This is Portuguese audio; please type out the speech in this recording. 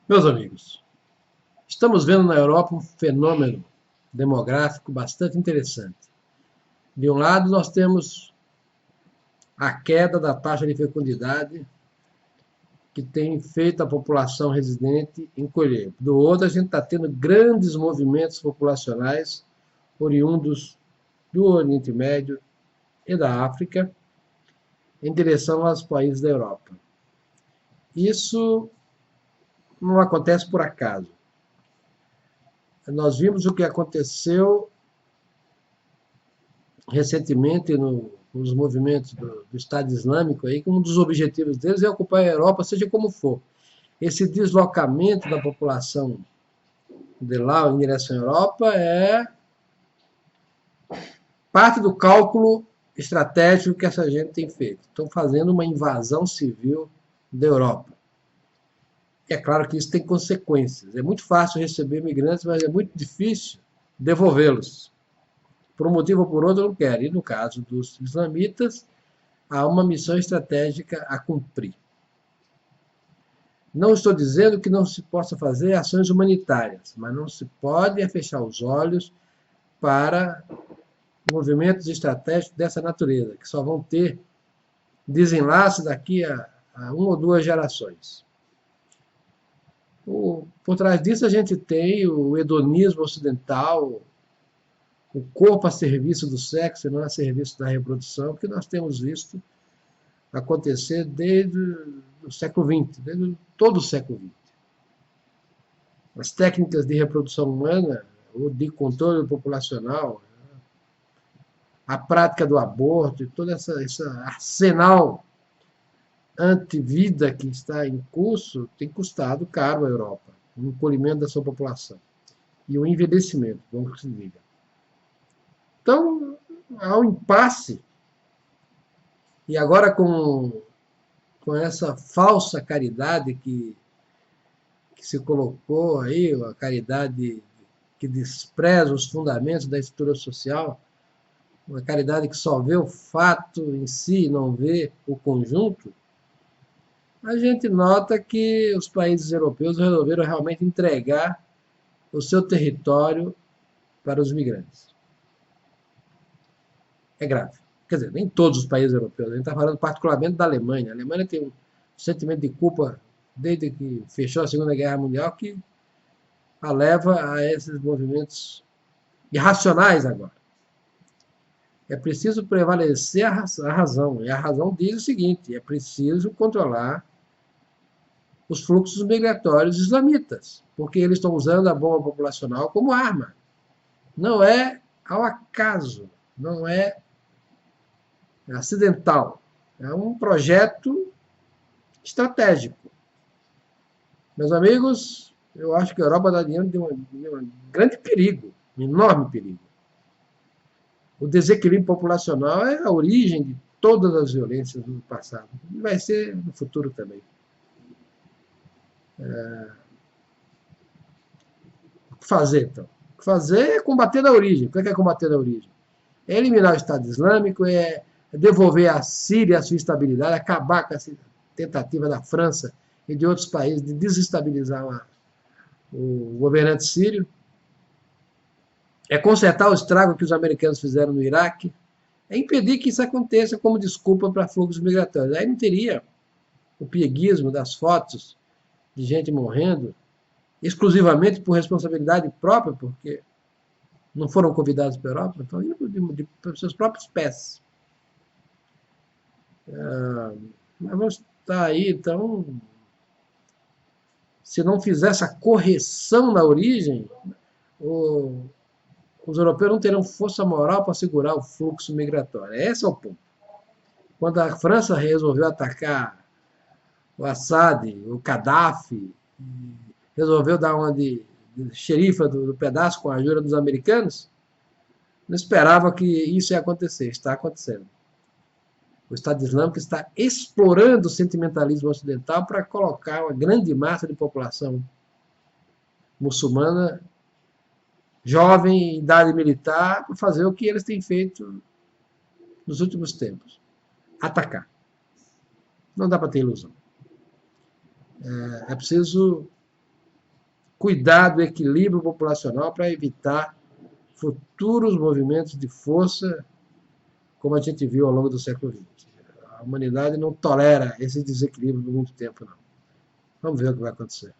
Meus amigos, estamos vendo na Europa um fenômeno demográfico bastante interessante. De um lado, nós temos a queda da taxa de fecundidade, que tem feito a população residente encolher. Do outro, a gente está tendo grandes movimentos populacionais oriundos do Oriente Médio e da África em direção aos países da Europa. Isso não acontece por acaso. Nós vimos o que aconteceu recentemente nos movimentos do Estado Islâmico, aí, que um dos objetivos deles é ocupar a Europa, seja como for. Esse deslocamento da população de lá em direção à Europa é parte do cálculo estratégico que essa gente tem feito. Estão fazendo uma invasão civil da Europa. E é claro que isso tem consequências. É muito fácil receber imigrantes, mas é muito difícil devolvê-los. Por um motivo ou por outro, não querem. E no caso dos islamitas, há uma missão estratégica a cumprir. Não estou dizendo que não se possa fazer ações humanitárias, mas não se pode fechar os olhos para movimentos estratégicos dessa natureza, que só vão ter desenlace daqui a uma ou duas gerações. Por trás disso, a gente tem o hedonismo ocidental, o corpo a serviço do sexo e não a serviço da reprodução, que nós temos visto acontecer desde o século XX, desde todo o século XX. As técnicas de reprodução humana, ou de controle populacional, a prática do aborto e todo esse arsenal anti-vida que está em curso tem custado caro à Europa, o encolhimento da sua população e o envelhecimento, vamos que se diga. Então, há um impasse. E agora com essa falsa caridade que se colocou aí, a caridade que despreza os fundamentos da estrutura social, uma caridade que só vê o fato em si, não vê o conjunto, a gente nota que os países europeus resolveram realmente entregar o seu território para os migrantes. É grave. Quer dizer, nem todos os países europeus. A gente está falando particularmente da Alemanha. A Alemanha tem um sentimento de culpa desde que fechou a Segunda Guerra Mundial que a leva a esses movimentos irracionais agora. É preciso prevalecer a razão. E a razão diz o seguinte: é preciso controlar os fluxos migratórios islamitas, porque eles estão usando a bomba populacional como arma. Não é ao acaso, não é acidental. É um projeto estratégico. Meus amigos, eu acho que a Europa está diante de um grande perigo, um enorme perigo. O desequilíbrio populacional é a origem de todas as violências do passado. E vai ser no futuro também. O que fazer, então? O que fazer é combater na origem. O que é combater na origem? É eliminar o Estado Islâmico, é devolver à Síria a sua estabilidade, acabar com essa tentativa da França e de outros países de desestabilizar o governante sírio, é consertar o estrago que os americanos fizeram no Iraque, é impedir que isso aconteça como desculpa para fluxos migratórios. Aí não teria o pieguismo das fotos de gente morrendo, exclusivamente por responsabilidade própria, porque não foram convidados para a Europa, estão indo por seus próprios pés. Nós vamos estar aí, então, se não fizer essa correção na origem, os europeus não terão força moral para segurar o fluxo migratório. Esse é o ponto. Quando a França resolveu atacar o Assad, o Gaddafi, resolveu dar uma de xerifa do pedaço com a ajuda dos americanos, não esperava que isso ia acontecer. Está acontecendo. O Estado Islâmico está explorando o sentimentalismo ocidental para colocar uma grande massa de população muçulmana, jovem, em idade militar, para fazer o que eles têm feito nos últimos tempos: atacar. Não dá para ter ilusão. É preciso cuidar do equilíbrio populacional para evitar futuros movimentos de força, como a gente viu ao longo do século XX. A humanidade não tolera esse desequilíbrio por muito tempo, não. Vamos ver o que vai acontecer.